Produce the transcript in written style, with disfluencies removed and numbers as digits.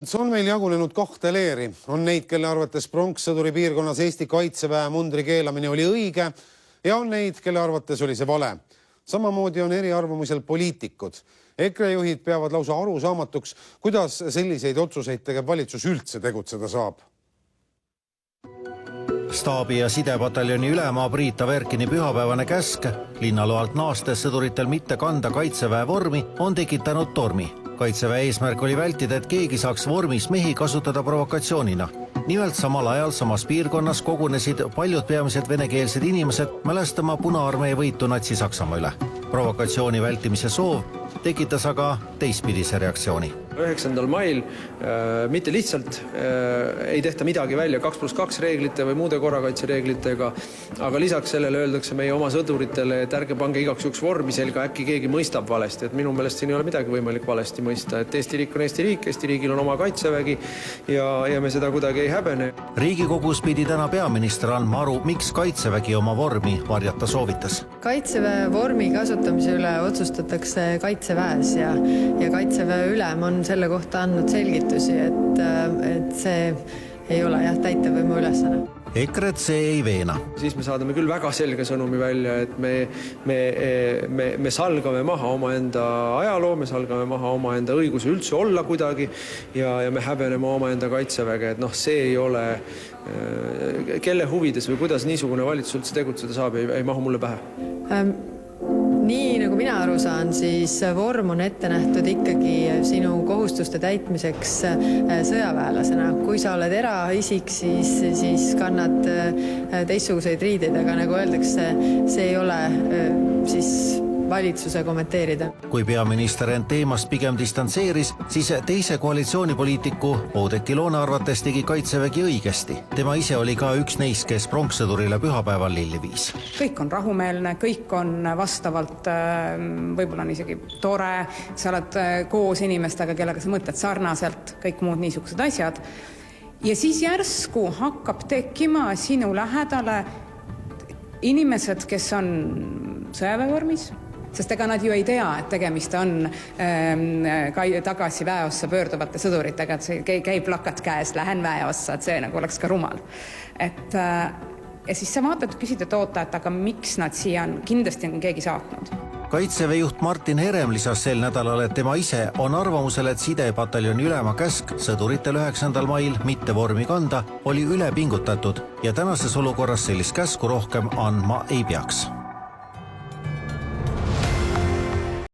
See on meil jagunenud kahte leeri. On neid, kelle arvates pronkssõduri piirkonnas Eesti kaitseväe mundri keelamine oli õige ja on neid, kelle arvates oli see vale. Samamoodi on eriarvamusel poliitikud. EKRE juhid peavad lausa arusaamatuks, kuidas selliseid otsuseid tegev valitsus üldse tegutseda saab. Staabi- ja sidepataljoni ülema Priita Verkini pühapäevane käsk linnaloalt naastes sõduritel mitte kanda kaitseväe vormi on tekitanud tormi. Kaitseväe eesmärk oli vältida, et keegi saaks vormis mehi kasutada provokatsioonina. Nimelt samal ajal samas piirkonnas kogunesid paljud peamised venekeelsed inimesed mälestama Punaarmee võitu Natsi-Saksamaa üle. Provokatsiooni vältimise soov tekitas aga teistpidise reaktsiooni. 9. mail mitte lihtsalt ei tehta midagi välja 2+2 reeglite või muude korrakaitsereeglitega, aga lisaks sellele öeldakse meie oma sõduritele, et ärge pange igaks juhuks vormi selga, äkki keegi mõistab valesti. Et minu meelest siin ei ole midagi võimalik valesti mõista. Et Eesti riik on Eesti riik, Eesti riigil on oma kaitsevägi ja me seda kuidagi ei häbene. Riigikogus pidi täna peaminister andma aru, miks kaitsevägi oma vormi varjata soovitas. Kaitseväe vormi kasutamise üle otsustatakse kaitseväes ja kaitseväe ülem on selle kohta andnud selgitusi, et see ei ole täitevvõimu ülesanne. EKRE-t see ei veena. Siis me saadame küll väga selge sõnumi välja, et me salgame maha omaenda ajaloo, me salgame maha omaenda õiguse üldse olla kuidagi ja me häbeneme omaenda kaitseväge, et see ei ole kelle huvides või kuidas niisugune valitsus üldse tegutseda saab, ei mahu mulle pähe. Nii nagu mina aru saan, siis vorm on ette nähtud ikkagi sinu kohustuste täitmiseks sõjaväelasena. Kui sa oled eraisik, siis kannad teistsuguseid riideid, aga nagu öeldakse, see ei ole siis valitsuse kommenteerida. Kui peaminister end teemast pigem distantseeris, siis teise koalitsioonipoliitiku Oudekki Loone arvates tegi kaitsevägi õigesti. Tema ise oli ka üks neist, kes pronkssõdurile pühapäeval lilli viis. Kõik on rahumeelne, kõik on vastavalt, võib-olla on isegi tore, sa oled koos inimestega, kellega sa mõtled sarnaselt, kõik muud niisugused asjad. Ja siis järsku hakkab tekkima sinu lähedale inimesed, kes on sõjaväevormis, sest ega nad ju ei tea, et tegemist on tagasi väeossa pöörduvate sõduritega, et see käib plakat käes, lähen väeossa, et see nagu oleks ka rumal. Ja siis sa vaatad, küsid, et oota, et aga miks nad siia on, kindlasti on keegi saatnud. Kaitseväe juht Martin Herem lisas sel nädalal, et tema ise on arvamusel, et sidepataljoni ülema käsk sõduritel 9. mail mitte vormi kanda oli üle pingutatud ja tänases olukorras sellist käsku rohkem andma ei peaks.